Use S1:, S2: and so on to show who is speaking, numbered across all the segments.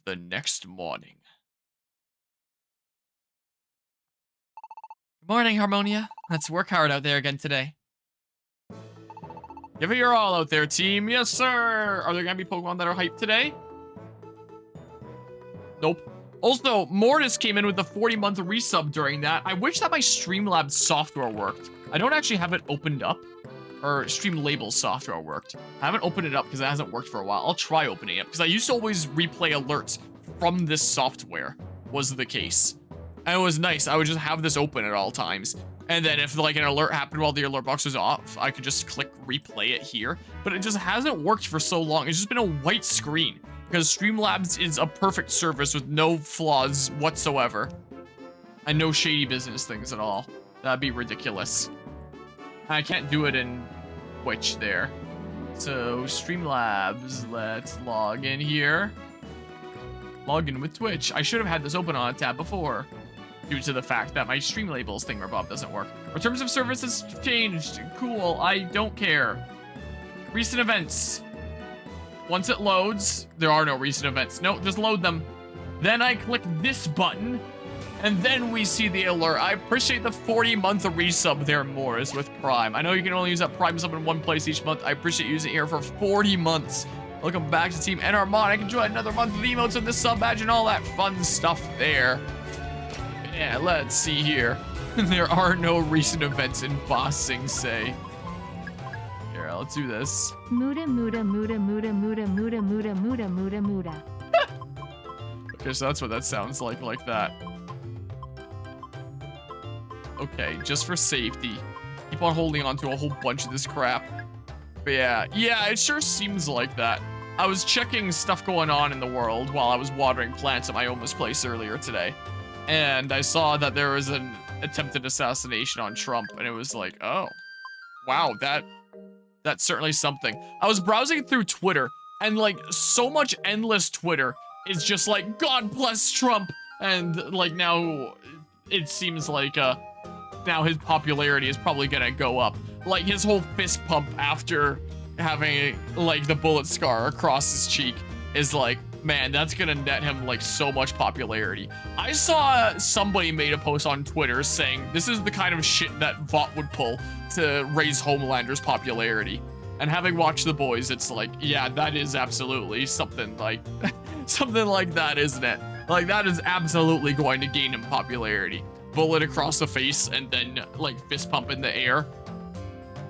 S1: the next morning. Good morning, Harmonia. Let's work hard out there again today. Give it your all out there, team. Yes, sir. Are there gonna be Pokemon that are hyped today? Nope. Also, Mortis came in with the 40-month resub during that. I wish that my Streamlabs software worked. I don't actually have it opened up. Or Streamlabs software worked. I haven't opened it up because it hasn't worked for a while. I'll try opening it because I used to always replay alerts from this software, was the case. And it was nice. I would just have this open at all times. And then if like an alert happened while the alert box was off, I could just click replay it here. But it just hasn't worked for so long. It's just been a white screen because Streamlabs is a perfect service with no flaws whatsoever. And no shady business things at all. That'd be ridiculous. I can't do it in Twitch there. So Streamlabs, let's log in here. Log in with Twitch. I should have had this open on a tab before, due to the fact that my Streamlabs thingamabob doesn't work. Our terms of service has changed. Cool, I don't care. Recent events. Once it loads, there are no recent events. No, just load them. Then I click this button, and then we see the alert. I appreciate the 40-month resub there, Morris, with Prime. I know you can only use that Prime sub in one place each month. I appreciate using it here for 40 months. Welcome back to Team NRMon. I can enjoy another month of emotes and the sub badge and all that fun stuff there. Yeah, let's see here. There are no recent events in Bossing Say. Here, let's do this.
S2: Muda muda muda muda muda muda muda muda muda muda.
S1: Okay, so that's what that sounds like that. Okay, just for safety. Keep on holding on to a whole bunch of this crap. But yeah, it sure seems like that. I was checking stuff going on in the world while I was watering plants at my Oma's place earlier today. And I saw that there was an attempted assassination on Trump, and it was like, oh, wow, that's certainly something. I was browsing through Twitter, and like so much endless Twitter is just like, God bless Trump. And like now it seems like now his popularity is probably gonna go up. Like his whole fist pump after having like the bullet scar across his cheek is like, man, that's gonna net him like so much popularity. I saw somebody made a post on Twitter saying this is the kind of shit that Vought would pull to raise Homelander's popularity. And having watched The Boys, it's like, yeah, that is absolutely something like something like that, isn't it? Like that is absolutely going to gain him popularity. Bullet across the face and then like fist pump in the air.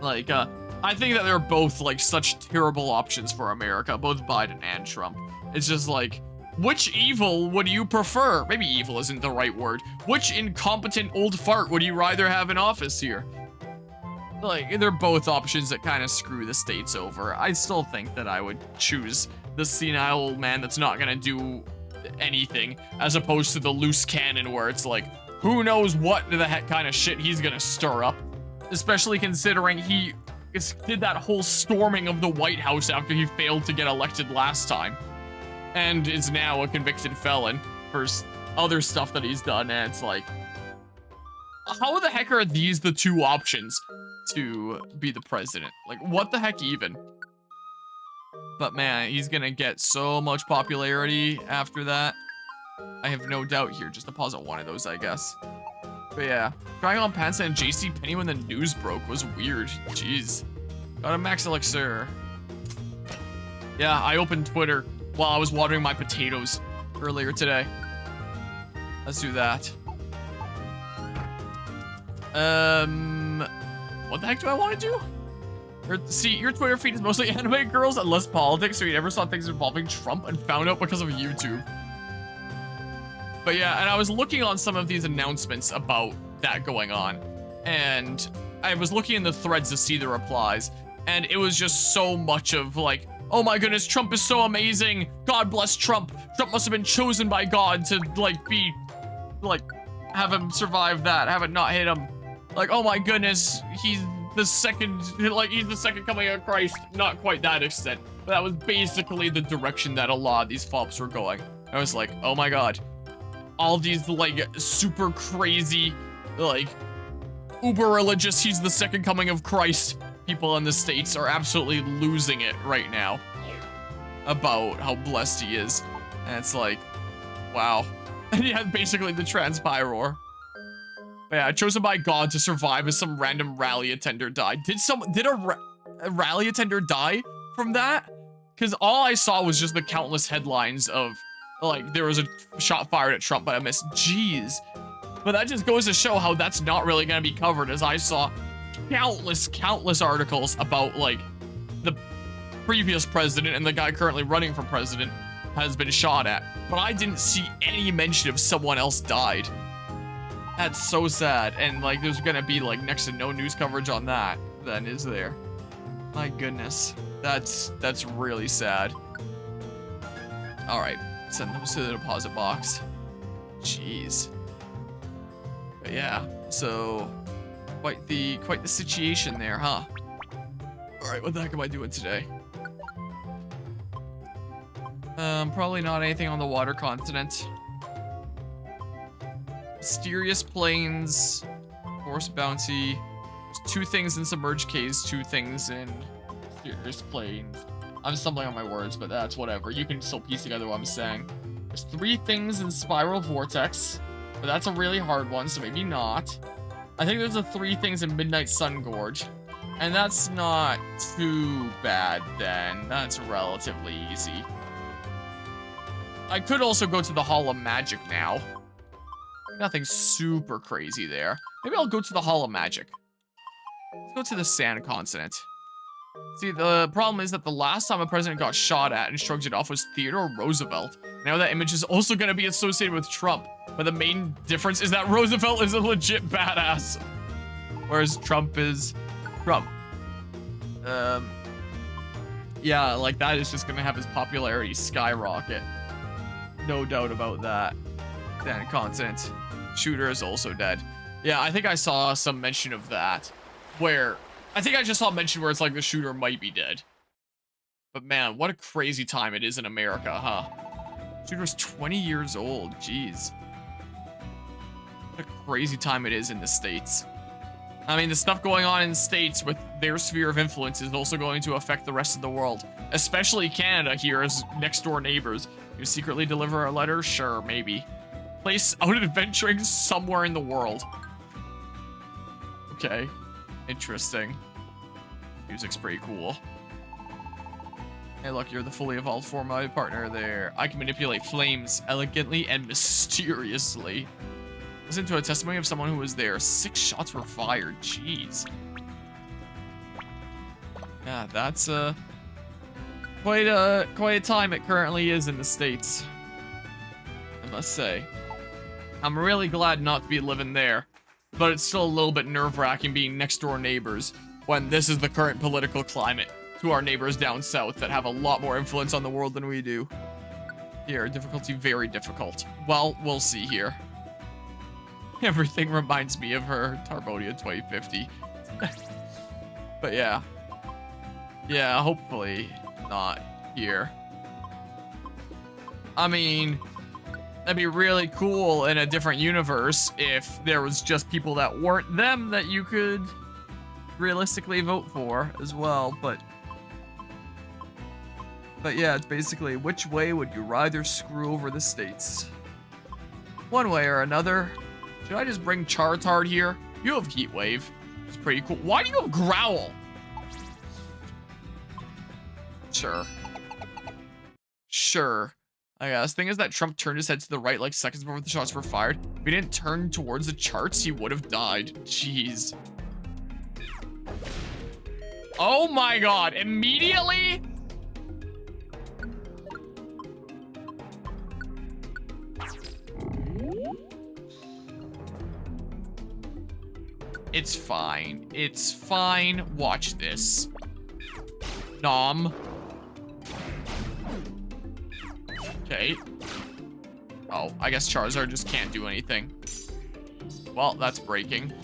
S1: Like I think that they're both like such terrible options for America, both Biden and Trump. It's just like, which evil would you prefer? Maybe evil isn't the right word. Which incompetent old fart would you rather have in office here? Like, they're both options that kind of screw the states over. I still think that I would choose the senile old man that's not gonna do anything, as opposed to the loose cannon where it's like, who knows what the heck kind of shit he's gonna stir up. Especially considering he did that whole storming of the White House after he failed to get elected last time. And is now a convicted felon for other stuff that he's done, and it's like, how the heck are these the two options to be the president? Like, what the heck even? But man, he's gonna get so much popularity after that. I have no doubt here. Just deposit one of those, I guess. But yeah, trying on pants and JCPenney when the news broke was weird. Jeez. Got a max elixir. Yeah, I opened Twitter while I was watering my potatoes earlier today. Let's do that. What the heck do I want to do? See, your Twitter feed is mostly anime girls and less politics, so you never saw things involving Trump and found out because of YouTube. But yeah, and I was looking on some of these announcements about that going on, and I was looking in the threads to see the replies, and it was just so much of like, oh my goodness, Trump is so amazing. God bless Trump. Trump must have been chosen by God to like be, like, have him survive that, have it not hit him. Like, oh my goodness, he's the second coming of Christ. Not quite that extent, but that was basically the direction that a lot of these flops were going. I was like, oh my God. All these like super crazy, like uber religious, he's the second coming of Christ people in the States are absolutely losing it right now about how blessed he is. And it's like, wow. Yeah, basically the Transpyror. But yeah, chosen by God to survive as some random rally attender died. Did a rally attender die from that? Because all I saw was just the countless headlines of, like, there was a shot fired at Trump, but I missed. Jeez. But that just goes to show how that's not really going to be covered, as I saw countless articles about, like, the previous president and the guy currently running for president has been shot at. But I didn't see any mention of someone else died. That's so sad. And, like, there's going to be, like, next to no news coverage on that, then, is there? My goodness. That's really sad. All right. Send those to the deposit box. Jeez. But yeah, so quite the situation there, huh? All right, what the heck am I doing today? Probably not anything on the water continent. Mysterious plains, forest bounty. There's 2 things in submerged caves, 2 things in mysterious plains. I'm stumbling on my words, but that's whatever. You can still piece together what I'm saying. There's 3 things in Spiral Vortex, but that's a really hard one, so maybe not. I think there's 3 things in Midnight Sun Gorge, and that's not too bad then. That's relatively easy. I could also go to the Hall of Magic now. Nothing super crazy there. Maybe I'll go to the Hall of Magic. Let's go to the Sand Continent. See, the problem is that the last time a president got shot at and shrugged it off was Theodore Roosevelt. Now that image is also going to be associated with Trump, but the main difference is that Roosevelt is a legit badass, whereas Trump is Trump. Yeah, like that is just going to have his popularity skyrocket. No doubt about that. Then Continent. Shooter is also dead. Yeah, I think I saw some mention of that, where I think I just saw a mention where it's like the shooter might be dead. But man, what a crazy time it is in America, huh? Shooter's 20 years old, jeez. What a crazy time it is in the States. I mean, the stuff going on in the States with their sphere of influence is also going to affect the rest of the world. Especially Canada here as next door neighbors. You secretly deliver a letter? Sure, maybe. Place out adventuring somewhere in the world. Okay. Interesting. Music's pretty cool. Hey, look, you're the fully evolved form of my partner there. I can manipulate flames elegantly and mysteriously. Listen to a testimony of someone who was there. 6 shots were fired. Jeez. Yeah, that's quite a time it currently is in the States. I must say. I'm really glad not to be living there. But it's still a little bit nerve-wracking being next-door neighbors when this is the current political climate to our neighbors down south that have a lot more influence on the world than we do. Here, difficulty very difficult. Well, we'll see here. Everything reminds me of her Tarbonia 2050. But yeah. Yeah, hopefully not here. I mean, that'd be really cool in a different universe if there was just people that weren't them that you could realistically vote for as well, but yeah, it's basically which way would you rather screw over the States? One way or another. Should I just bring Charizard here? You have Heat Wave. It's pretty cool. Why do you have Growl? Sure. Sure. I guess. Thing is that Trump turned his head to the right like seconds before the shots were fired. If he didn't turn towards the charts, he would have died. Jeez. Oh my god. Immediately? It's fine. It's fine. Watch this. Nom. Okay. Oh, I guess Charizard just can't do anything. Well, that's breaking.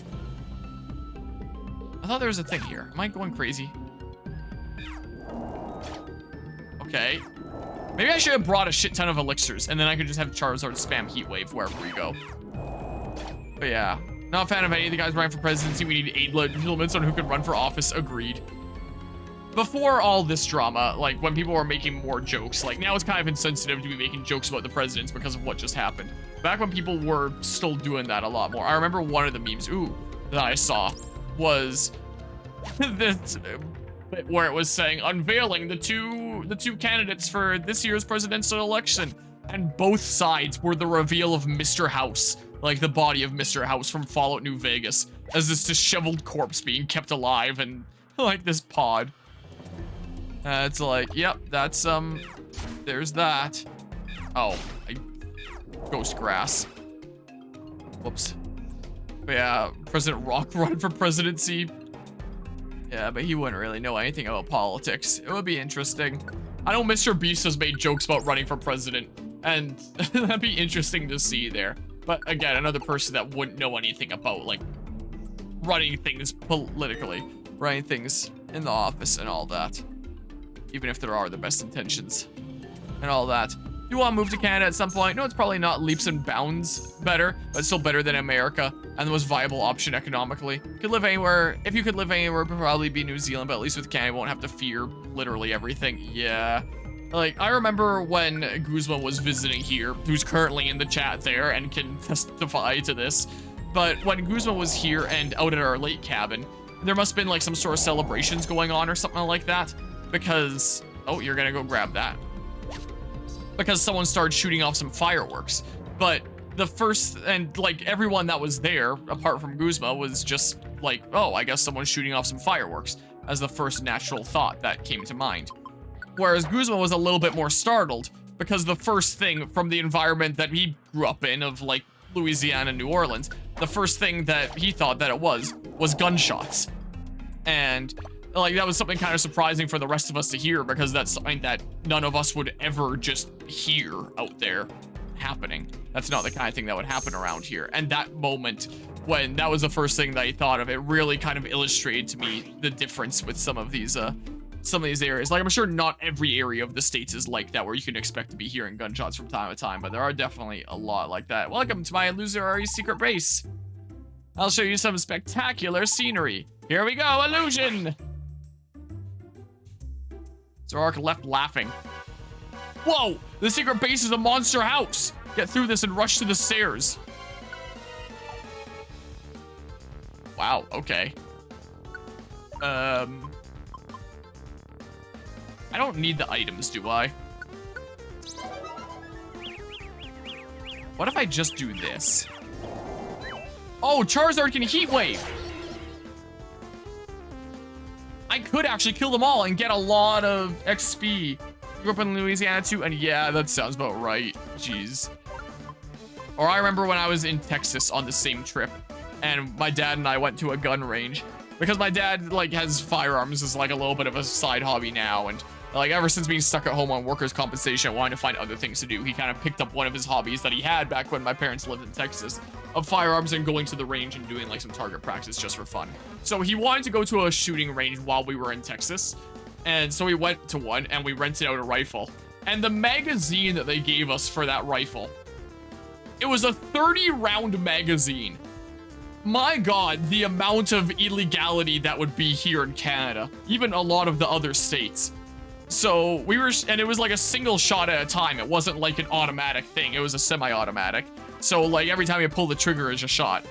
S1: I thought there was a thing here. Am I going crazy? Okay. Maybe I should have brought a shit ton of elixirs, and then I could just have Charizard spam Heat Wave wherever we go. But yeah. Not a fan of any of the guys running for presidency. We need age limits on who can run for office. Agreed. before all this drama, like when people were making more jokes, like now it's kind of insensitive to be making jokes about the presidents because of what just happened. Back when people were still doing that a lot more. I remember one of the memes, that I saw was this where it was saying unveiling the two candidates for this year's presidential election, and both sides were the reveal of Mr. House, like the body of Mr. House from Fallout New Vegas, as this disheveled corpse being kept alive in like this pod. It's like, yep, that's there's that. Oh, ghost grass. Whoops. But yeah, President Rock run for presidency. Yeah, but he wouldn't really know anything about politics. It would be interesting. I know Mr. Beast has made jokes about running for president, and that'd be interesting to see there. But again, another person that wouldn't know anything about, like, running things politically, running things in the office and all that. Even if there are the best intentions and all that. You want to move to Canada at some point? No, it's probably not leaps and bounds better, but still better than America and the most viable option economically. Could live anywhere. If you could live anywhere, it would probably be New Zealand, but at least with Canada, you won't have to fear literally everything. Yeah. Like, I remember when Guzma was visiting here, who's currently in the chat there and can testify to this, but when Guzma was here and out at our lake cabin, there must have been like some sort of celebrations going on or something like that, because, oh, you're gonna go grab that. Because someone started shooting off some fireworks. But the first, and like everyone that was there, apart from Guzma, was just like, oh, I guess someone's shooting off some fireworks, as the first natural thought that came to mind. Whereas Guzma was a little bit more startled, because the first thing from the environment that he grew up in, of like Louisiana, New Orleans, the first thing that he thought that it was gunshots. And like, that was something kind of surprising for the rest of us to hear, because that's something that none of us would ever just hear out there happening. That's not the kind of thing that would happen around here. And that moment, when that was the first thing that I thought of, it really kind of illustrated to me the difference with some of these areas. Like, I'm sure not every area of the States is like that, where you can expect to be hearing gunshots from time to time, but there are definitely a lot like that. Welcome to my illusory secret base. I'll show you some spectacular scenery. Here we go, illusion! Zarark left laughing. Whoa! The secret base is a monster house! Get through this and rush to the stairs. Wow, okay. I don't need the items, do I? What if I just do this? Oh, Charizard can Heat Wave! I could actually kill them all and get a lot of XP. Grew up in Louisiana too, and yeah, that sounds about right. Jeez. Or I remember when I was in Texas on the same trip, and my dad and I went to a gun range, because my dad like has firearms as like a little bit of a side hobby now, and like ever since being stuck at home on workers' compensation, wanting to find other things to do, he kind of picked up one of his hobbies that he had back when my parents lived in Texas, of firearms and going to the range and doing like some target practice just for fun. So he wanted to go to a shooting range while we were in Texas, and so we went to one and we rented out a rifle. And the magazine that they gave us for that rifle, it was a 30-round magazine. My God, the amount of illegality that would be here in Canada, even a lot of the other states. So we were, and it was like a single shot at a time. It wasn't like an automatic thing. It was a semi-automatic. So like every time you pull the trigger is a shot.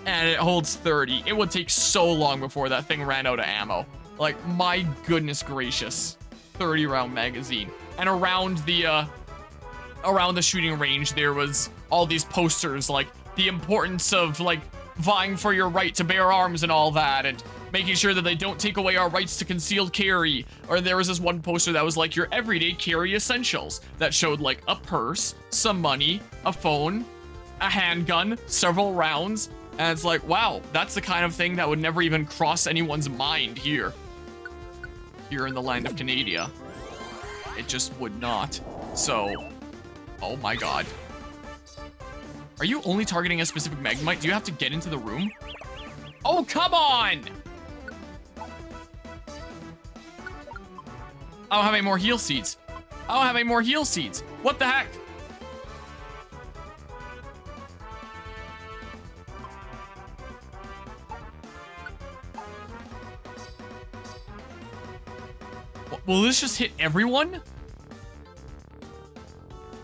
S1: And it holds 30. It would take so long before that thing ran out of ammo. Like, my goodness gracious. 30-round magazine. And around the shooting range, there was all these posters, like the importance of like vying for your right to bear arms and all that, and making sure that they don't take away our rights to concealed carry. Or there was this one poster that was like your everyday carry essentials, that showed like a purse, some money, a phone, a handgun, several rounds. And it's like, wow, that's the kind of thing that would never even cross anyone's mind here in the land of Canada. It just would not. So, oh my God. Are you only targeting a specific Magnemite? Do you have to get into the room? Oh, come on! I don't have any more heal seeds. I don't have any more heal seeds. What the heck? Will this just hit everyone?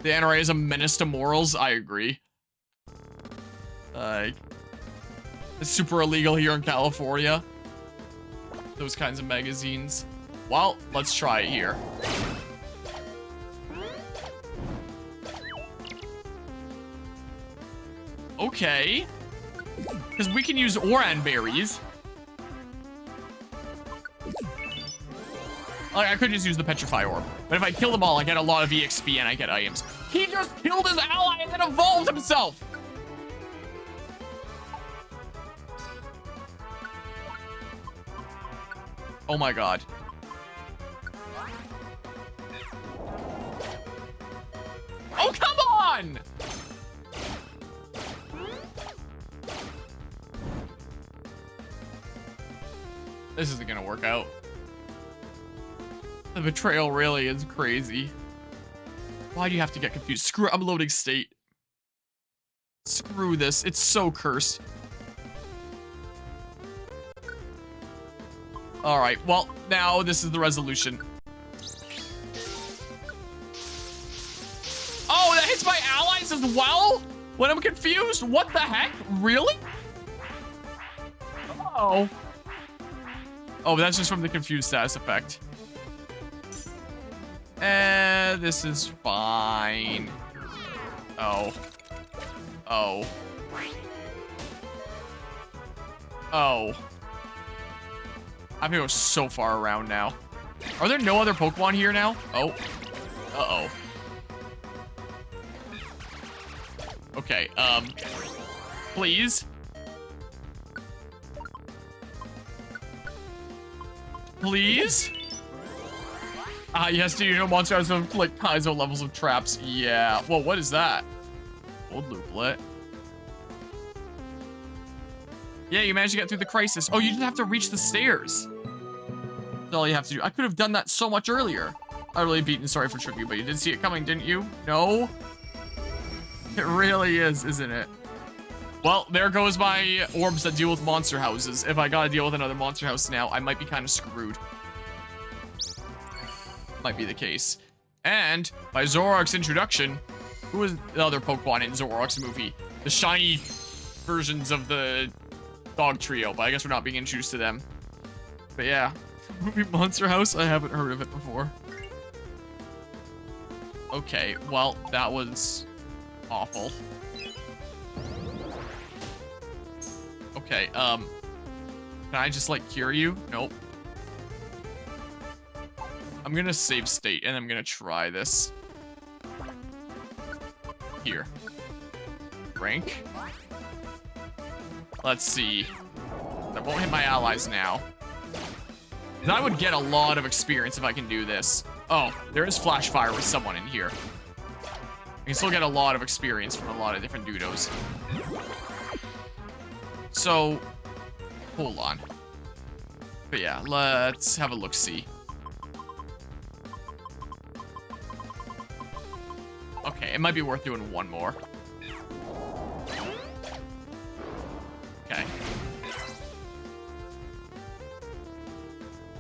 S1: The NRA is a menace to morals. I agree. It's super illegal here in California. Those kinds of magazines. Well, let's try it here. Okay. Because we can use Oran berries. Like, I could just use the Petrify Orb. But if I kill them all, I get a lot of EXP and I get items. He just killed his ally and then evolved himself! Oh my god. Oh, come on! This isn't gonna work out. The betrayal really is crazy. Why do you have to get confused? Screw, I'm loading state. Screw this, it's so cursed. All right, well, now this is the resolution. Oh, that hits my allies as well? When I'm confused? What the heck? Really? Oh. Oh, that's just from the confused status effect. This is fine. Oh. Oh. Oh. I have to go so far around now. Are there no other Pokemon here now? Oh. Uh-oh. Okay, please? Please? Yes, do you know monster has like Kaizo levels of traps? Yeah. Whoa, what is that? Old looplet. Yeah, you managed to get through the crisis. Oh, you didn't have to reach the stairs. That's all you have to do. I could have done that so much earlier. Utterly beaten, sorry for tricking you, but you did see it coming, didn't you? No? It really is, isn't it? Well, there goes my orbs that deal with monster houses. If I gotta deal with another monster house now, I might be kind of screwed. Might be the case. And by Zoroark's introduction, who was the other Pokemon in Zoroark's movie? The shiny versions of the dog trio, but I guess we're not being introduced to them. But yeah, movie Monster House, I haven't heard of it before. Okay, well, that was awful. Okay, can I just, like, cure you? Nope. I'm gonna save state, and I'm gonna try this. Here. Rank. Let's see. That won't hit my allies now. I would get a lot of experience if I can do this. Oh, there is Flash Fire with someone in here. I can still get a lot of experience from a lot of different Dudos. So, hold on. But yeah, let's have a look-see. Okay, it might be worth doing one more. Okay.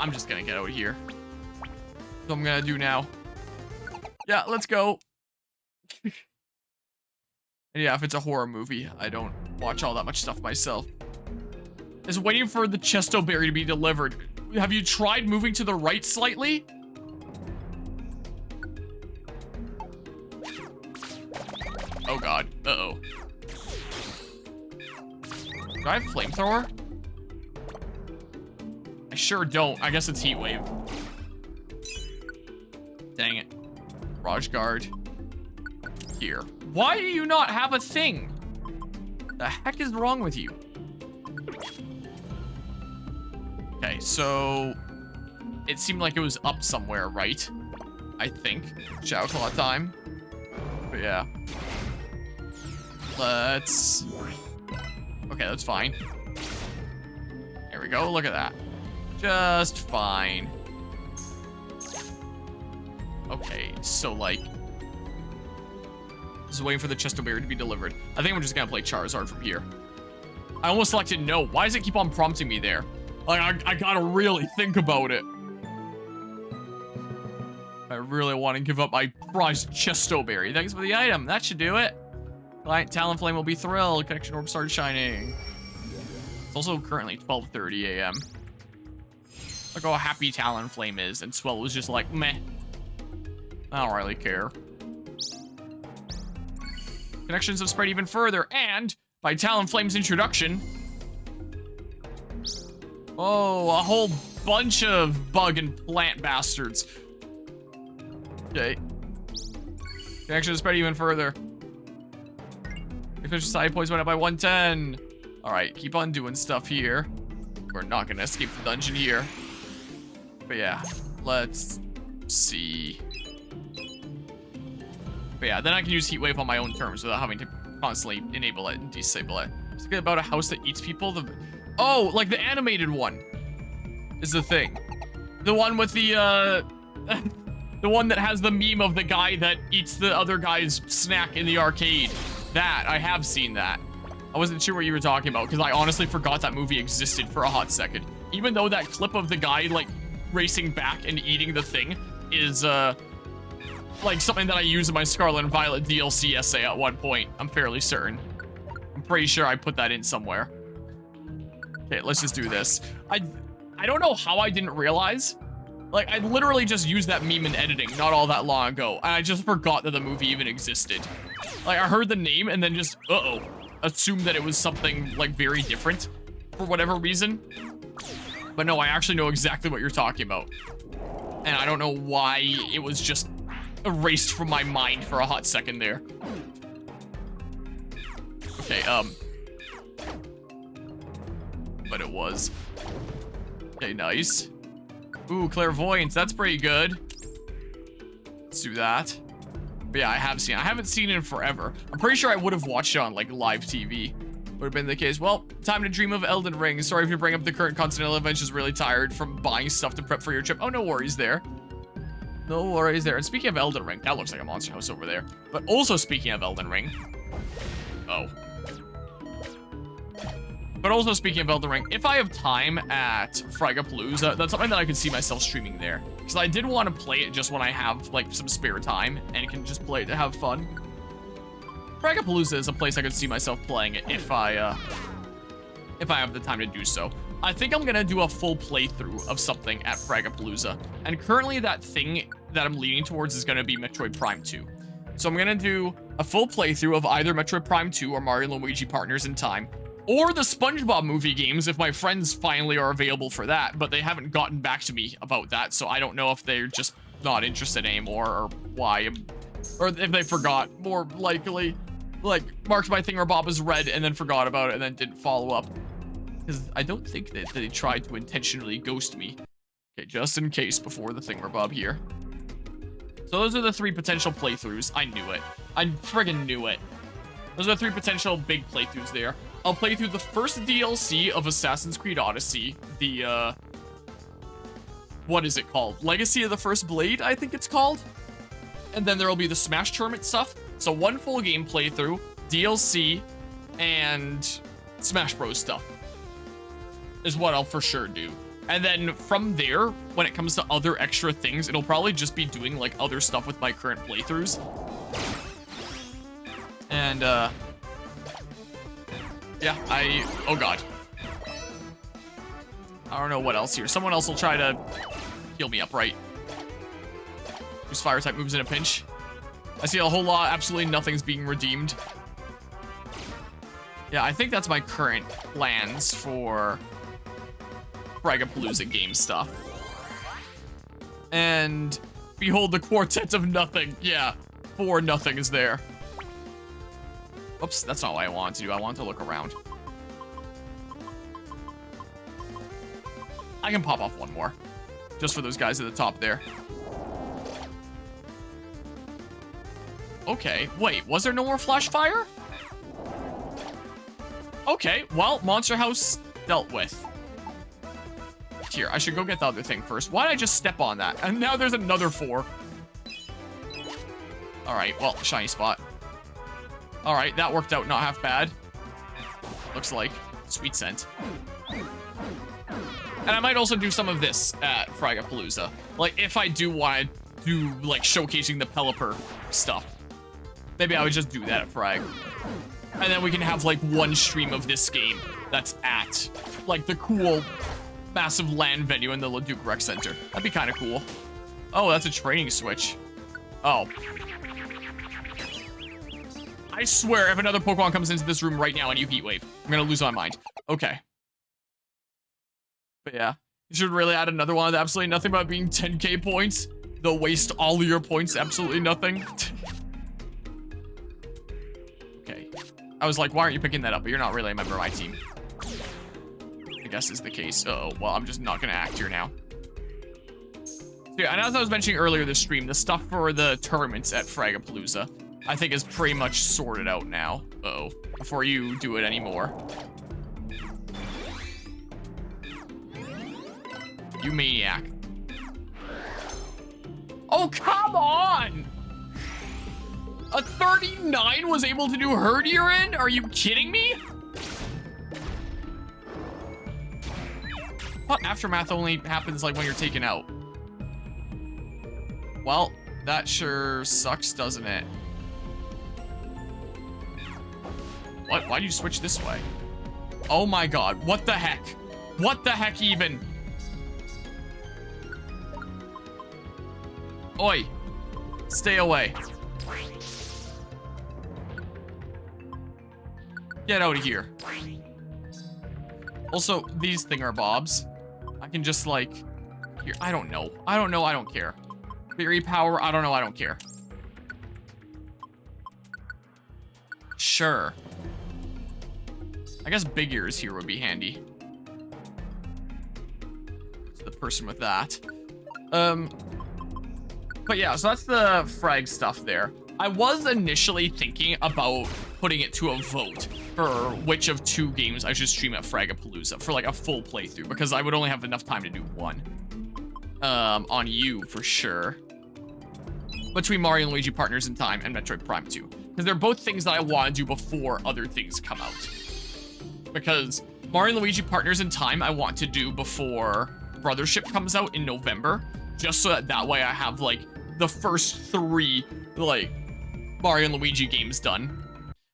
S1: I'm just gonna get out of here. That's what I'm gonna do now. Yeah, let's go. And yeah, if it's a horror movie, I don't watch all that much stuff myself. Is waiting for the Chesto Berry to be delivered. Have you tried moving to the right slightly? Oh god. Uh-oh. Do I have flamethrower? I sure don't. I guess it's heat wave. Dang it. Raj Guard. Here. Why do you not have a thing? The heck is wrong with you? Okay, so it seemed like it was up somewhere, right? I think. Shadow Claw time. But yeah. Let's... Okay, that's fine. There we go, look at that. Just fine. Okay, so like... Just waiting for the Chesto Berry to be delivered. I think I'm just gonna play Charizard from here. I almost selected no. Why does it keep on prompting me there? Like, I gotta really think about it. really want to give up my prized Chestoberry. Thanks for the item. That should do it. Client Talonflame will be thrilled. Connection orb started shining. It's also currently 12:30 a.m. Look how happy Talonflame is, and Swell was just like, meh. I don't really care. Connections have spread even further, and by Talonflame's introduction, oh, a whole bunch of bug and plant bastards. Okay. Connections have spread even further. Connection side points went up by 110. All right, keep on doing stuff here. We're not gonna escape the dungeon here. But yeah, let's see. But yeah, then I can use Heatwave on my own terms without having to constantly enable it and disable it. Something about a house that eats people. Oh, like the animated one is the thing. The one with the, the one that has the meme of the guy that eats the other guy's snack in the arcade. That, I have seen that. I wasn't sure what you were talking about because I honestly forgot that movie existed for a hot second. Even though that clip of the guy, like, racing back and eating the thing is, like something that I use in my Scarlet and Violet DLC essay at one point. I'm fairly certain. I'm pretty sure I put that in somewhere. Okay, let's just do this. I don't know how I didn't realize. Like, I literally just used that meme in editing not all that long ago, and I just forgot that the movie even existed. Like, I heard the name and then just, assumed that it was something, like, very different for whatever reason. But no, I actually know exactly what you're talking about. And I don't know why it was just erased from my mind for a hot second there. Okay, but it was. Okay, nice. Ooh, Clairvoyance, that's pretty good. Let's do that. But yeah, I haven't seen it in forever. I'm pretty sure I would have watched it on, like, live TV. Would have been the case. Well, time to dream of Elden Ring. Sorry if you bring up the current Continental Adventures really tired from buying stuff to prep for your trip. Oh, no worries there. No worries there. And speaking of Elden Ring, that looks like a monster house over there. But also speaking of Elden Ring. Oh. But also speaking of Elden Ring, if I have time at Fragapalooza, that's something that I could see myself streaming there. Because I did want to play it just when I have, like, some spare time and can just play it to have fun. Fragapalooza is a place I could see myself playing it if I have the time to do so. I think I'm gonna do a full playthrough of something at Fragapalooza. And currently that thing that I'm leaning towards is gonna be Metroid Prime 2. So I'm gonna do a full playthrough of either Metroid Prime 2 or Mario & Luigi Partners in Time, or the SpongeBob movie games if my friends finally are available for that, but they haven't gotten back to me about that, so I don't know if they're just not interested anymore or why, or if they forgot, more likely. Like, marked my thingamabob as red and then forgot about it and then didn't follow up. Because I don't think that they tried to intentionally ghost me. Okay, just in case before the thingamabob here. So those are the 3 potential playthroughs. I knew it. I friggin' knew it. Those are the 3 potential big playthroughs there. I'll play through the first DLC of Assassin's Creed Odyssey. The, what is it called? Legacy of the First Blade, I think it's called. And then there'll be the Smash Tournament stuff. So 1 full game playthrough, DLC, and Smash Bros stuff is what I'll for sure do. And then from there, when it comes to other extra things, it'll probably just be doing, like, other stuff with my current playthroughs. And, yeah, oh god. I don't know what else here. Someone else will try to heal me up, right? Use fire type moves in a pinch. I see a whole lot, absolutely nothing's being redeemed. Yeah, I think that's my current plans for Fragapalooza game stuff. And behold the quartet of nothing. Yeah, 4 nothings there. Oops, that's not what I wanted to do. I want to look around. I can pop off 1 more. Just for those guys at the top there. Okay, wait, was there no more flash fire? Okay, well, Monster House dealt with. Here, I should go get the other thing first. Why did I just step on that? And now there's another 4. Alright, well, shiny spot. Alright, that worked out not half bad. Looks like. Sweet scent. And I might also do some of this at Fragapalooza. Like, if I do want to do, like, showcasing the Pelipper stuff. Maybe I would just do that at Frag. And then we can have, like, one stream of this game that's at, like, the cool, massive LAN venue in the Leduc Rec Center. That'd be kind of cool. Oh, that's a training switch. Oh. I swear, if another Pokemon comes into this room right now and you Heat Wave, I'm gonna lose my mind. Okay. But yeah, you should really add another one with absolutely nothing about being 10k points. They'll waste all of your points, absolutely nothing. Okay. I was like, why aren't you picking that up? But you're not really a member of my team. I guess is the case. Oh, well, I'm just not gonna act here now. So yeah, and as I was mentioning earlier this stream, the stuff for the tournaments at Fragapalooza, I think is pretty much sorted out now. Uh-oh. Before you do it anymore. You maniac. Oh, come on! A 39 was able to do Herdier in? Are you kidding me? What? Aftermath only happens like when you're taken out. Well, that sure sucks, doesn't it? What? Why'd you switch this way? Oh my god, what the heck? What the heck even? Oi! Stay away. Get out of here. Also, these thingamabobs, I can just like, here, I don't know. I don't care. Theory power, I don't know, I don't care. Sure. I guess big ears here would be handy. To the person with that. But yeah, so that's the frag stuff there. I was initially thinking about putting it to a vote for which of 2 games I should stream at Fragapalooza for like a full playthrough, because I would only have enough time to do one. On you for sure. Between Mario and Luigi Partners in Time and Metroid Prime 2. Because they're both things that I want to do before other things come out. Because Mario and Luigi Partners in Time I want to do before Brothership comes out in November. Just so that way I have like the first 3 like Mario and Luigi games done.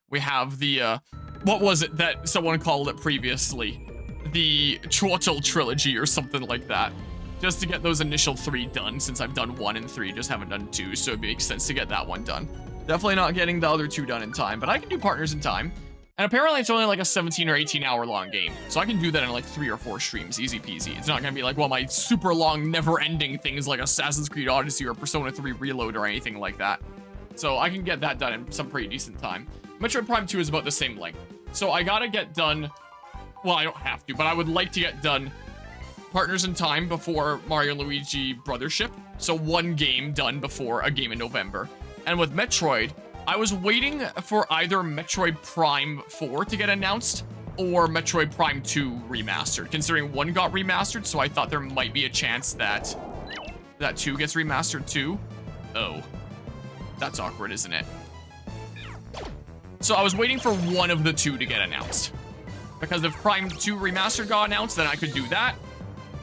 S1: We have the what was it that someone called it previously? The Chortle trilogy or something like that. Just to get those initial 3 done, since I've done 1 and 3, just haven't done 2, so it makes sense to get that one done. Definitely not getting the other 2 done in time, but I can do Partners in Time. And apparently it's only like a 17 or 18 hour long game. So I can do that in like 3 or 4 streams, easy peasy. It's not gonna be like one of my super long, never ending things like Assassin's Creed Odyssey or Persona 3 Reload or anything like that. So I can get that done in some pretty decent time. Metroid Prime 2 is about the same length. So I gotta get done, well, I don't have to, but I would like to get done Partners in Time before Mario and Luigi Brothership. So 1 game done before a game in November. And with Metroid, I was waiting for either Metroid Prime 4 to get announced or Metroid Prime 2 remastered, considering 1 got remastered, so I thought there might be a chance that 2 gets remastered too. Oh, that's awkward, isn't it? So I was waiting for one of the 2 to get announced, because if Prime 2 remastered got announced, then I could do that.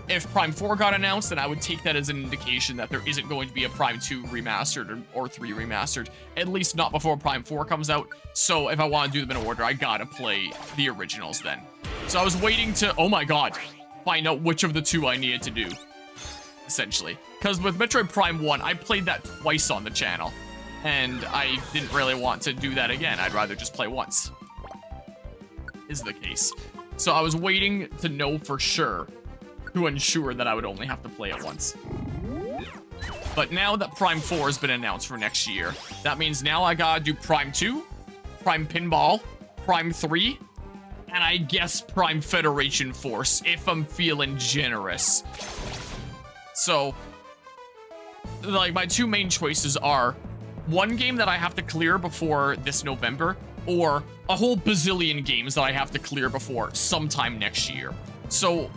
S1: If Prime 4 got announced, then I would take that as an indication that there isn't going to be a Prime 2 remastered or 3 remastered, at least not before Prime 4 comes out. So if I want to do them in order, I gotta play the originals then. So I was waiting to, oh my god, find out which of the 2 I needed to do, essentially. Because with Metroid Prime 1, I played that twice on the channel, and I didn't really want to do that again. I'd rather just play once, is the case. So I was waiting to know for sure to ensure that I would only have to play it once. But now that Prime 4 has been announced for next year, that means now I gotta do Prime 2, Prime Pinball, Prime 3, and I guess Prime Federation Force, if I'm feeling generous. So, like, my 2 main choices are 1 game that I have to clear before this November, or a whole bazillion games that I have to clear before sometime next year. So,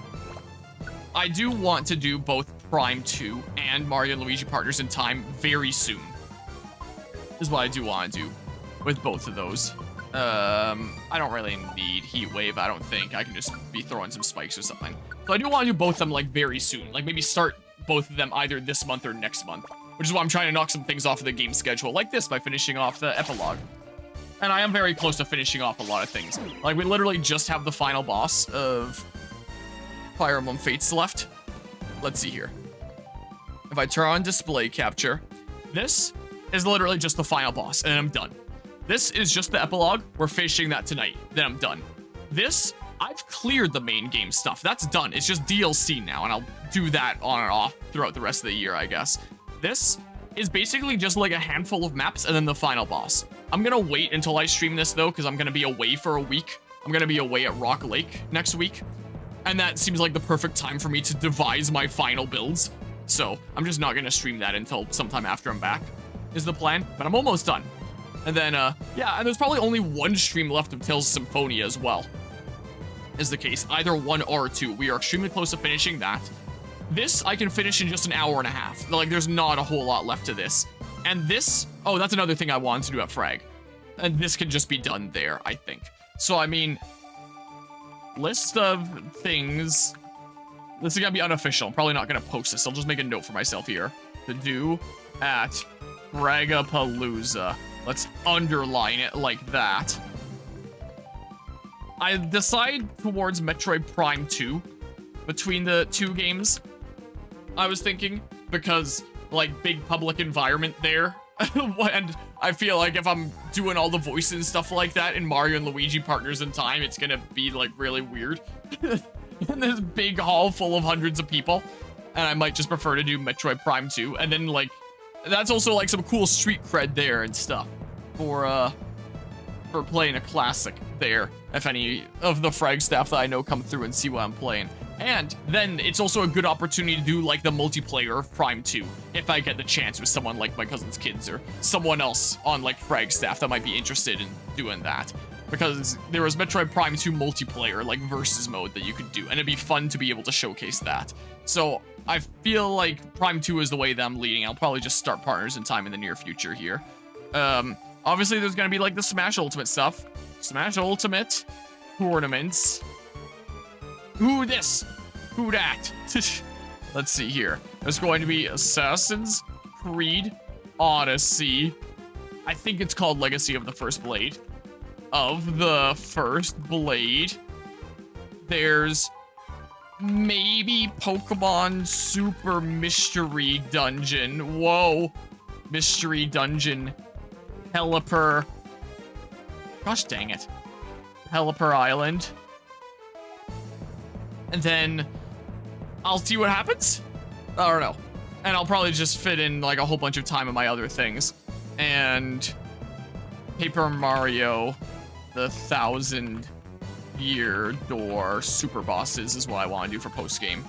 S1: I do want to do both Prime 2 and Mario and Luigi Partners in Time very soon. Is what I do want to do with both of those. I don't really need Heat Wave, I don't think. I can just be throwing some spikes or something. So I do want to do both of them like very soon. Like maybe start both of them either this month or next month. which is why I'm trying to knock some things off of the game schedule, like this, by finishing off the epilogue. And I am very close to finishing off a lot of things. Like, we literally just have the final boss of Fire Emblem Fates left. Let's see here. If I turn on display capture, this is literally just the final boss, and I'm done. This is just the epilogue. We're finishing that tonight. Then I'm done. This, I've cleared the main game stuff. That's done. It's just DLC now, and I'll do that on and off throughout the rest of the year, I guess. This is basically just like a handful of maps and then the final boss. I'm gonna wait until I stream this, though, because I'm gonna be away for a week. I'm gonna be away at Rock Lake next week, and that seems like the perfect time for me to devise my final builds. So I'm just not gonna stream that until sometime after I'm back, is the plan. But I'm almost done. And then, yeah, and there's probably only one stream left of Tales of Symphonia as well, is the case. Either one or two. We are extremely close to finishing that. This, I can finish in just an hour and a half. Like, there's not a whole lot left to this. And this, oh, that's another thing I wanted to do at Frag. And this can just be done there, I think. So, I mean, list of things. This is gonna be unofficial. I'm probably not gonna post this. I'll just make a note for myself here to do at Fragapalooza. Let's underline it like that. I decide towards Metroid Prime 2 between the two games. I was thinking, because, like, big public environment there. And I feel like if I'm doing all the voices and stuff like that in Mario and Luigi Partners in Time, it's gonna be, like, really weird. In this big hall full of hundreds of people. And I might just prefer to do Metroid Prime 2. And then, like, that's also, like, some cool street cred there and stuff. For playing a classic there. If any of the Frag staff that I know come through and see what I'm playing. And then it's also a good opportunity to do, like, the multiplayer of Prime 2. If I get the chance with someone like my cousin's kids or someone else on, like, Frag staff that might be interested in doing that. Because there was Metroid Prime 2 multiplayer, like, versus mode that you could do. And it'd be fun to be able to showcase that. So I feel like Prime 2 is the way that I'm leading. I'll probably just start Partners in Time in the near future here. Obviously, there's gonna be, like, the Smash Ultimate stuff. Smash Ultimate tournaments. Who this? Who that? Let's see here. There's going to be Assassin's Creed Odyssey. I think it's called Legacy of the First Blade. Of the First Blade. There's maybe Pokemon Super Mystery Dungeon. Whoa. Mystery Dungeon. Helper. Gosh dang it. Helper Island. And then I'll see what happens. I don't know. And I'll probably just fit in, like, a whole bunch of time in my other things. And Paper Mario, the 1,000-Year Door Super Bosses is what I want to do for post-game.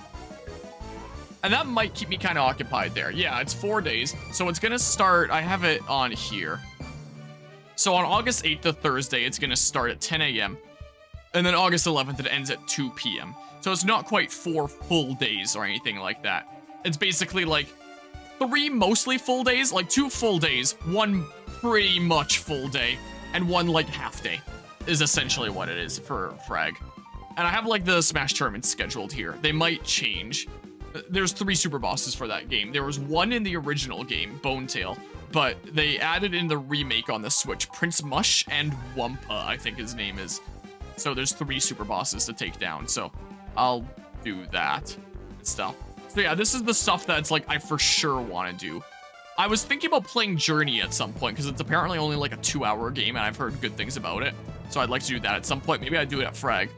S1: And that might keep me kind of occupied there. Yeah, it's 4 days. So it's going to start, I have it on here. So on August 8th, the Thursday, it's going to start at 10 a.m. And then August 11th, it ends at 2 p.m. So it's not quite 4 full days or anything like that. It's basically like 3 mostly full days, like 2 full days, 1 pretty much full day, and 1 like half day is essentially what it is for Frag. And I have like the Smash tournaments scheduled here. They might change. There's 3 super bosses for that game. There was 1 in the original game, Bone Tail, but they added in the remake on the Switch, Prince Mush and Wumpa, I think his name is. So there's 3 super bosses to take down, so I'll do that and stuff. So yeah, this is the stuff that's like I for sure want to do. I was thinking about playing Journey at some point, because it's apparently only like a 2-hour game, and I've heard good things about it. So I'd like to do that at some point. Maybe I'd do it at Frag.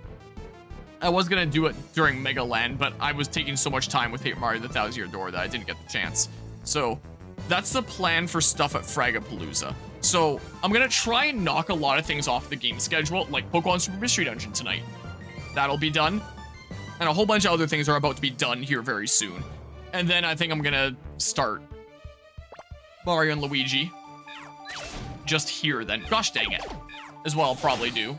S1: I was going to do it during Mega Land, but I was taking so much time with Paper Mario the 1,000-Year Door that I didn't get the chance. So that's the plan for stuff at Fragapalooza. So I'm going to try and knock a lot of things off the game schedule, like Pokemon Super Mystery Dungeon tonight. That'll be done. And a whole bunch of other things are about to be done here very soon. And then I think I'm going to start Mario and Luigi. Just here then. Gosh dang it. Is what I'll probably do.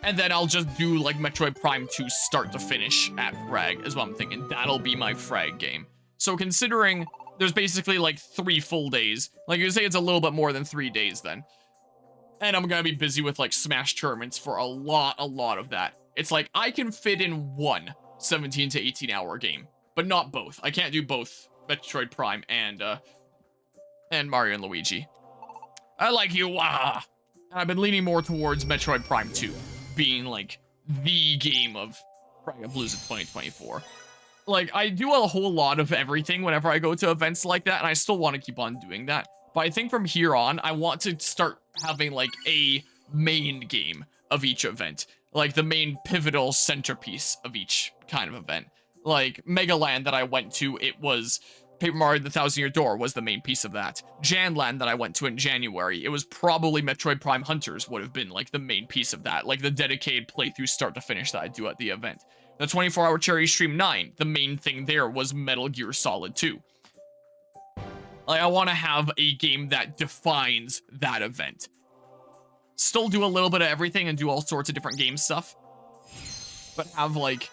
S1: And then I'll just do like Metroid Prime 2 start to finish at Frag is what I'm thinking. That'll be my Frag game. So considering there's basically like 3 full days, like you say it's a little bit more than 3 days then. And I'm gonna be busy with like Smash tournaments for a lot of that. It's like I can fit in one 17 to 18 hour game, but not both. I can't do both Metroid Prime and Mario and Luigi. I like you, wah! And I've been leaning more towards Metroid Prime 2 being like the game of Blues of 2024. Like, I do a whole lot of everything whenever I go to events like that, and I still want to keep on doing that. But I think from here on, I want to start having, like, a main game of each event. Like, the main pivotal centerpiece of each kind of event. Like, Megaland that I went to, it was Paper Mario the Thousand Year Door was the main piece of that. Janland that I went to in January, it was probably Metroid Prime Hunters would have been, like, the main piece of that. Like, the dedicated playthrough start to finish that I do at the event. The 24-hour Cherry Stream 9, the main thing there was Metal Gear Solid 2. Like, I want to have a game that defines that event. Still do a little bit of everything and do all sorts of different game stuff. But have, like,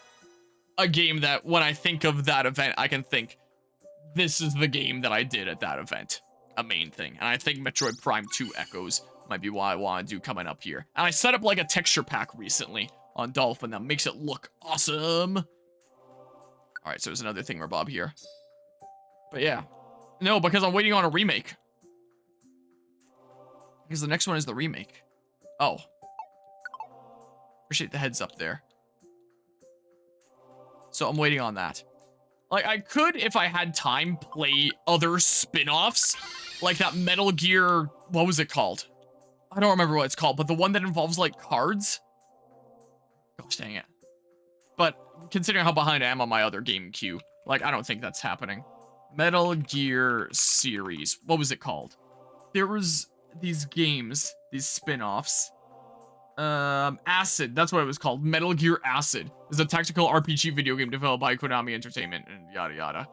S1: a game that when I think of that event, I can think, this is the game that I did at that event. A main thing. And I think Metroid Prime 2 Echoes might be what I want to do coming up here. And I set up, like, a texture pack recently on Dolphin that makes it look awesome. Alright, so there's another thingamabob here. But yeah. No, because I'm waiting on a remake. Because the next one is the remake. Oh. Appreciate the heads up there. So I'm waiting on that. Like, I could, if I had time, play other spin-offs. Like that Metal Gear... What was it called? I don't remember what it's called, but the one that involves, like, cards? Gosh dang it. But considering how behind I am on my other game queue, like, I don't think that's happening. Metal Gear series. What was it called? There was these games, these spin-offs. Acid, that's what it was called. Metal Gear Acid is a tactical RPG video game developed by Konami Entertainment, and yada yada.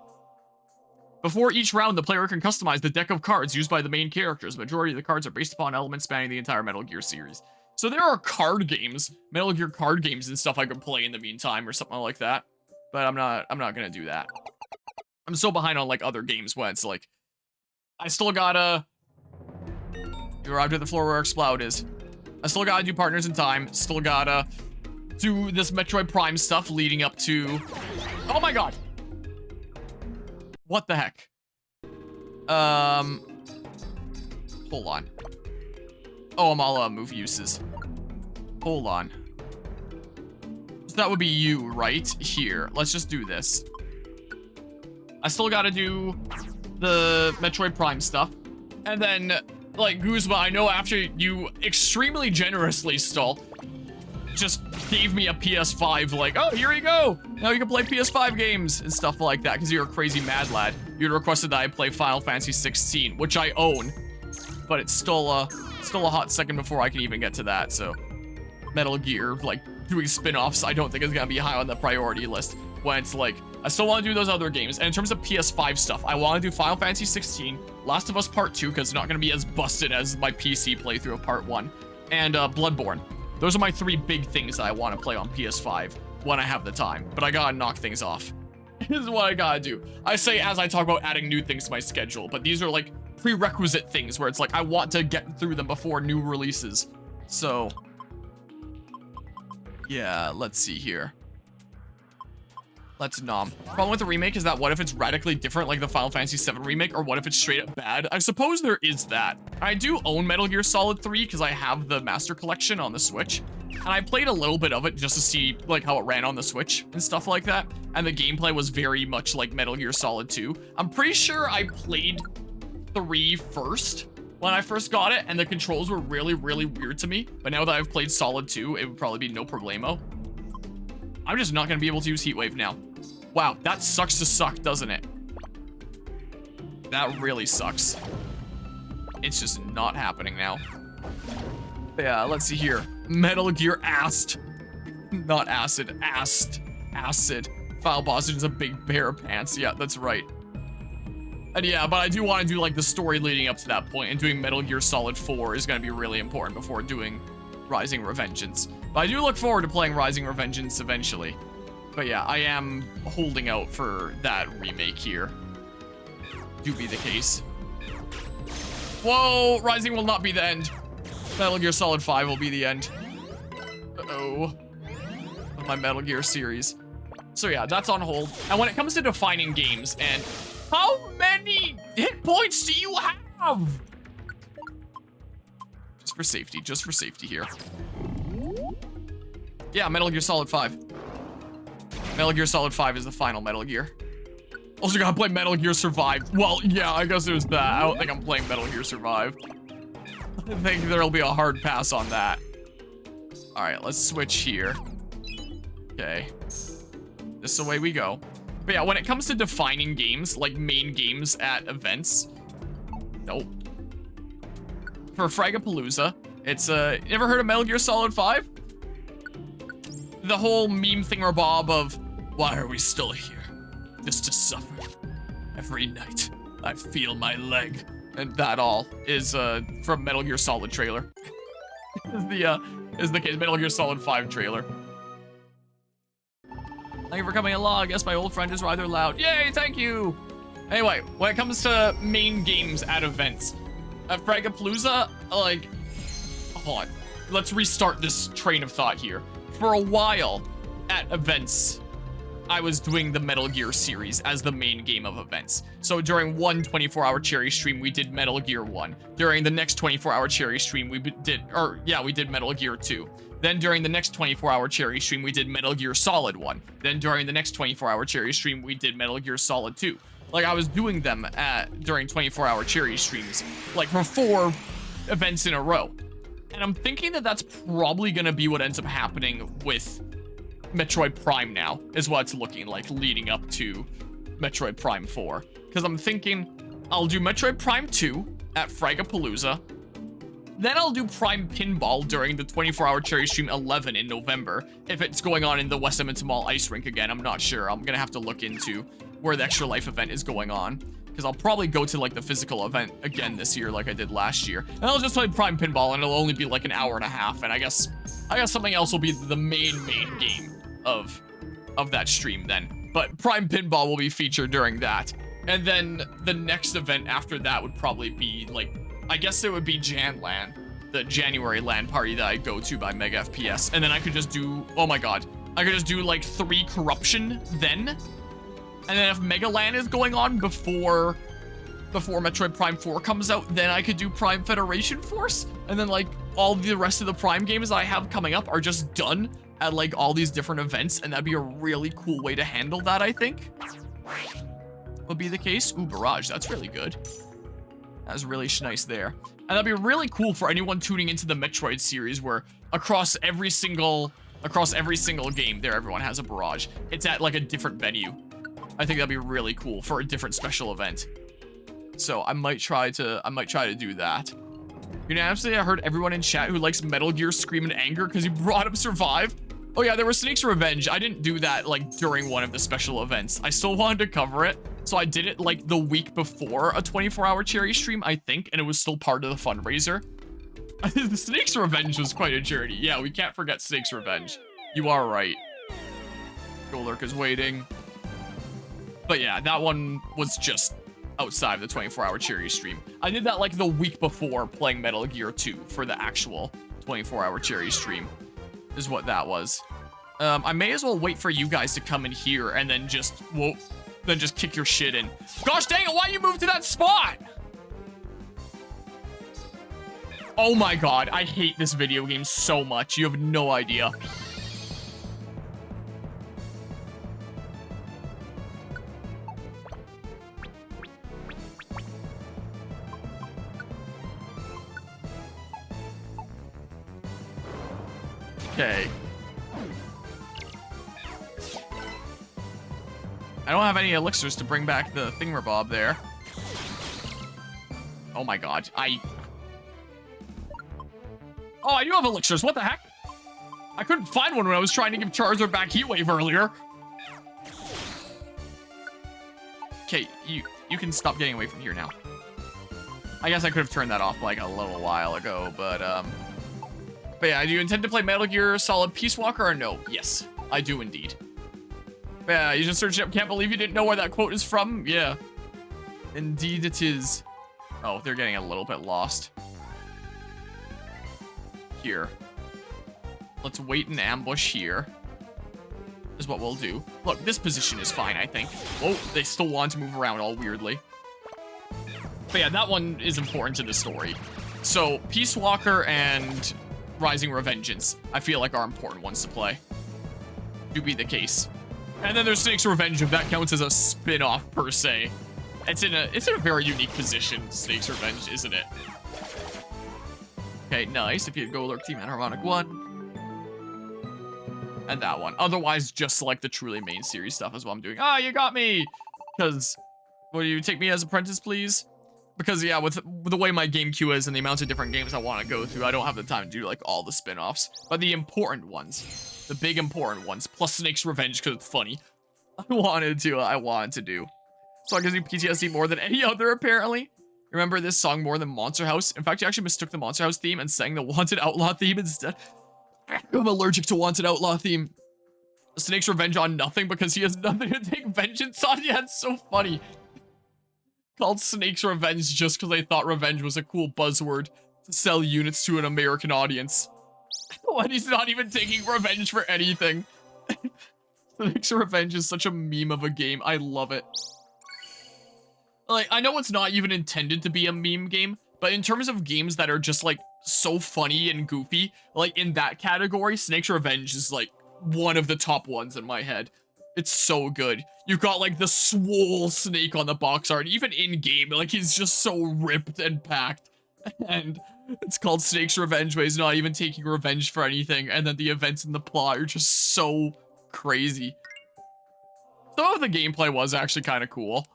S1: Before each round, the player can customize the deck of cards used by the main characters. The majority of the cards are based upon elements spanning the entire Metal Gear series. So there are card games, Metal Gear card games and stuff I could play in the meantime or something like that. But I'm not gonna do that. I'm so behind on, like, other games when it's like, I still gotta... You arrived at the floor where Exploud is. I still gotta do Partners in Time. Still gotta do this Metroid Prime stuff leading up to... Oh my god! What the heck? Hold on. Oh, I'm all move uses. Hold on. So that would be you, right? Here. Let's just do this. I still gotta do the Metroid Prime stuff. And then, like, Guzma, I know after you extremely generously, Stall, just gave me a PS5, like, oh, here you go! Now you can play PS5 games and stuff like that, because you're a crazy mad lad. You'd requested that I play Final Fantasy 16, which I own. But it's still a hot second before I can even get to that, so... Metal Gear, like, doing spin-offs, I don't think is gonna be high on the priority list. When it's like, I still want to do those other games. And in terms of PS5 stuff, I want to do Final Fantasy 16, Last of Us Part 2, because it's not going to be as busted as my PC playthrough of Part 1, and Bloodborne. Those are my three big things that I want to play on PS5 when I have the time. But I gotta knock things off. This is what I gotta do. I say as I talk about adding new things to my schedule, but these are like prerequisite things where it's like I want to get through them before new releases. So, yeah, let's see here. Let's nom. Problem with the remake is that what if it's radically different like the Final Fantasy VII remake, or what if it's straight up bad? I suppose there is that. I do own Metal Gear Solid 3 because I have the Master Collection on the Switch. And I played a little bit of it just to see like how it ran on the Switch and stuff like that. And the gameplay was very much like Metal Gear Solid 2. I'm pretty sure I played 3 first when I first got it, and the controls were really, really weird to me. But now that I've played Solid 2, it would probably be no problemo. I'm just not going to be able to use Heatwave now. Wow, that sucks to suck, doesn't it? That really sucks. It's just not happening now. Yeah, let's see here. Metal Gear Ast. Not Acid, Ast. Acid. Final boss is a big pair of pants. Yeah, that's right. And yeah, but I do want to do like the story leading up to that point, and doing Metal Gear Solid 4 is going to be really important before doing Rising Revengeance. But I do look forward to playing Rising Revengeance eventually. But yeah, I am holding out for that remake here. Do be the case. Whoa, Rising will not be the end. Metal Gear Solid 5 will be the end. Uh-oh. Of my Metal Gear series. So yeah, that's on hold. And when it comes to defining games, and How many hit points do you have? Just for safety here. Yeah, Metal Gear Solid 5. Metal Gear Solid 5 is the final Metal Gear. Also gotta play Metal Gear Survive. Well, yeah, I guess there's that. I don't think I'm playing Metal Gear Survive. I think there'll be a hard pass on that. All right, let's switch here. Okay. This is the way we go. But yeah, when it comes to defining games, like main games at events, nope. For Fragapalooza, it's, ever heard of Metal Gear Solid 5? The whole meme thingamabob of, why are we still here? Just to suffer. Every night, I feel my leg. And that all is, from Metal Gear Solid trailer. is the case, Metal Gear Solid 5 trailer. Thank you for coming along. I guess my old friend is rather loud. Yay, thank you. Anyway, when it comes to main games at events, at Fragapalooza, like, hold on. Let's restart this train of thought here. For a while, at events, I was doing the Metal Gear series as the main game of events. So during one 24-hour cherry stream, we did Metal Gear 1. During the next 24-hour cherry stream, we did Metal Gear 2. Then during the next 24-hour cherry stream, we did Metal Gear Solid 1. Then during the next 24-hour cherry stream, we did Metal Gear Solid 2. Like, I was doing them during 24-hour cherry streams, like for 4 events in a row. And I'm thinking that that's probably gonna be what ends up happening with Metroid Prime now, is what it's looking like leading up to Metroid Prime 4. Because I'm thinking I'll do Metroid Prime 2 at Fragapalooza. Then I'll do Prime Pinball during the 24-hour cherry stream 11 in November. If it's going on in the West Edmonton Mall ice rink again, I'm not sure. I'm gonna have to look into where the Extra Life event is going on. Because I'll probably go to like the physical event again this year like I did last year. And I'll just play Prime Pinball and it'll only be like an hour and a half. And I guess something else will be the main game of that stream then. But Prime Pinball will be featured during that. And then the next event after that would probably be like, I guess it would be JanLAN, the January LAN party that I go to by Mega FPS. And then I could just do, oh my god, I could just do like 3 Corruption then. And then if Mega LAN is going on before Metroid Prime 4 comes out, then I could do Prime Federation Force. And then like all the rest of the Prime games that I have coming up are just done at like all these different events. And that'd be a really cool way to handle that, I think. Would be the case. Ooh, Barrage, that's really good. That's really nice there. And that'd be really cool for anyone tuning into the Metroid series where across every single game there, everyone has a Barrage. It's at like a different venue. I think that'd be really cool for a different special event. So I might try to do that. Unanimously, I heard everyone in chat who likes Metal Gear scream in anger because you brought up Survive. Oh yeah, there was Snake's Revenge. I didn't do that like during one of the special events. I still wanted to cover it. So I did it like the week before a 24-hour cherry stream, I think, and it was still part of the fundraiser. The Snake's Revenge was quite a journey. Yeah, we can't forget Snake's Revenge. You are right. Golurk is waiting. But yeah, that one was just outside the 24-hour cherry stream. I did that like the week before playing Metal Gear 2 for the actual 24-hour cherry stream, is what that was. I may as well wait for you guys to come in here and then just, whoa, then just kick your shit in. Gosh dang it, why you moved to that spot? Oh my god, I hate this video game so much. You have no idea. Okay. I don't have any elixirs to bring back the thingamabob there. Oh my god, Oh, I do have elixirs, what the heck? I couldn't find one when I was trying to give Charizard back Heatwave earlier. Okay, you can stop getting away from here now. I guess I could have turned that off like a little while ago, but yeah, do you intend to play Metal Gear Solid Peace Walker or no? Yes, I do indeed. Yeah, you just searched it up. Can't believe you didn't know where that quote is from. Yeah, indeed it is. Oh, they're getting a little bit lost. Here. Let's wait in ambush here. is what we'll do. Look, this position is fine, I think. Oh, they still want to move around all weirdly. But yeah, that one is important to the story. So, Peace Walker and Rising Revengeance, I feel like are important ones to play. Do be the case. And then there's Snake's Revenge, if that counts as a spin-off per se. It's in a very unique position, Snake's Revenge, isn't it? Okay, nice. If you go Lurk Team and Harmonic 1. And that one. Otherwise, just select the truly main series stuff is what I'm doing. Ah, you got me! Because, will you take me as apprentice, please? Because, yeah, with the way my game queue is and the amount of different games I want to go through, I don't have the time to do, like, all the spin-offs. But the important ones, the big important ones, plus Snake's Revenge because it's funny, I wanted to do. So it gives you PTSD more than any other, apparently. Remember this song more than Monster House? In fact, you actually mistook the Monster House theme and sang the Wanted Outlaw theme instead. I'm allergic to Wanted Outlaw theme. Snake's Revenge on nothing because he has nothing to take vengeance on. Yeah, it's so funny. Called Snake's Revenge just because they thought revenge was a cool buzzword to sell units to an American audience. When he's not even taking revenge for anything. Snake's Revenge is such a meme of a game. I love it. Like, I know it's not even intended to be a meme game, but in terms of games that are just, like, so funny and goofy, like, in that category, Snake's Revenge is, like, one of the top ones in my head. It's so good. You've got, like, the swole snake on the box art, even in-game, like, he's just so ripped and packed. And it's called Snake's Revenge, but he's not even taking revenge for anything, and then the events in the plot are just so crazy. Some of the gameplay was actually kind of cool.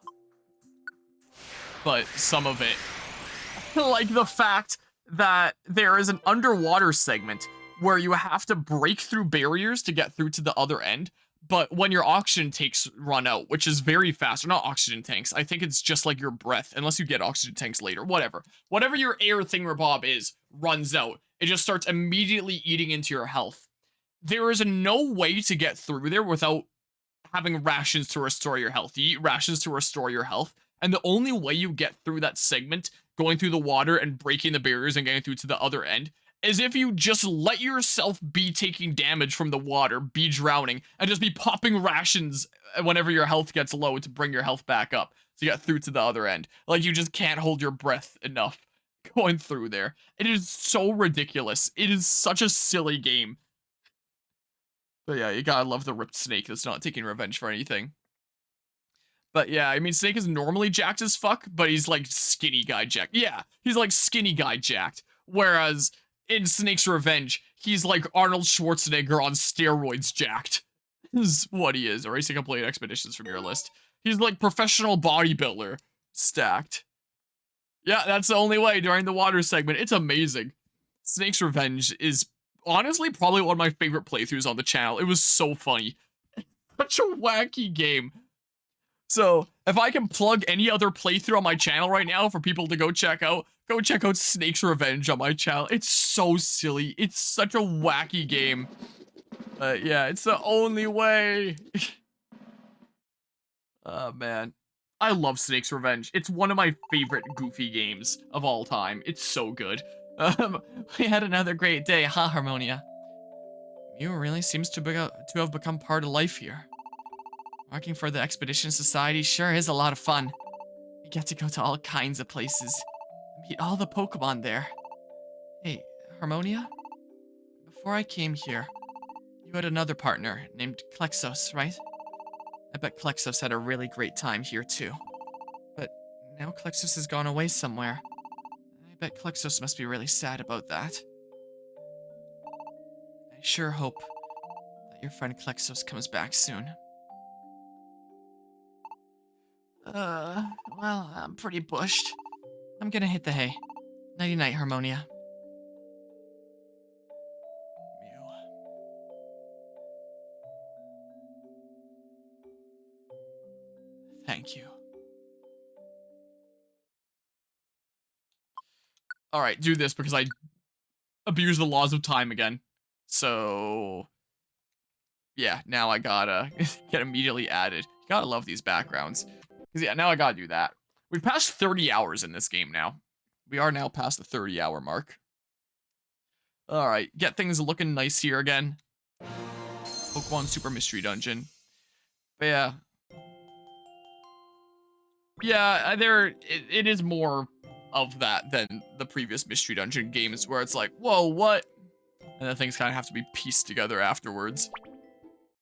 S1: But some of it, like the fact that there is an underwater segment where you have to break through barriers to get through to the other end, but when your oxygen tanks run out, which is very fast, or not oxygen tanks, I think it's just like your breath, unless you get oxygen tanks later, whatever. Whatever your air thingamabob is, runs out. It just starts immediately eating into your health. There is no way to get through there without having rations to restore your health. You eat rations to restore your health. And the only way you get through that segment, going through the water and breaking the barriers and getting through to the other end, is if you just let yourself be taking damage from the water, be drowning, and just be popping rations whenever your health gets low to bring your health back up to get through to the other end. Like, you just can't hold your breath enough going through there. It is so ridiculous. It is such a silly game. But yeah, you gotta love the ripped snake that's not taking revenge for anything. But yeah, I mean, Snake is normally jacked as fuck, but he's like skinny guy jacked. Yeah, he's like skinny guy jacked. Whereas in Snake's Revenge, he's like Arnold Schwarzenegger on steroids jacked. Is what he is. Erasing complete expeditions from your list. He's like professional bodybuilder stacked. Yeah, that's the only way during the water segment. It's amazing. Snake's Revenge is honestly probably one of my favorite playthroughs on the channel. It was so funny. Such a wacky game. So, if I can plug any other playthrough on my channel right now for people to go check out Snake's Revenge on my channel. It's so silly. It's such a wacky game. Yeah, it's the only way. Oh, man. I love Snake's Revenge. It's one of my favorite goofy games of all time. It's so good. We had another great day, huh, Harmonia? Mew really seems to have become part of life here. Working for the Expedition Society sure is a lot of fun. You get to go to all kinds of places. Meet all the Pokemon there. Hey, Harmonia? Before I came here, you had another partner named Klexos, right? I bet Klexos had a really great time here too. But now Klexos has gone away somewhere. I bet Klexos must be really sad about that. I sure hope that your friend Klexos comes back soon. Well, I'm pretty bushed. I'm gonna hit the hay. Nighty-night, Harmonia. Mew. Thank you. Alright, do this because I abuse the laws of time again. So... yeah, now I gotta get immediately added. You gotta love these backgrounds. Because yeah, now I gotta do that. We've passed 30 hours in this game now. We are now past the 30-hour mark. Alright, get things looking nice here again. Pokemon Super Mystery Dungeon. But yeah. Yeah, it is more of that than the previous Mystery Dungeon games where it's like, whoa, what? And then things kind of have to be pieced together afterwards.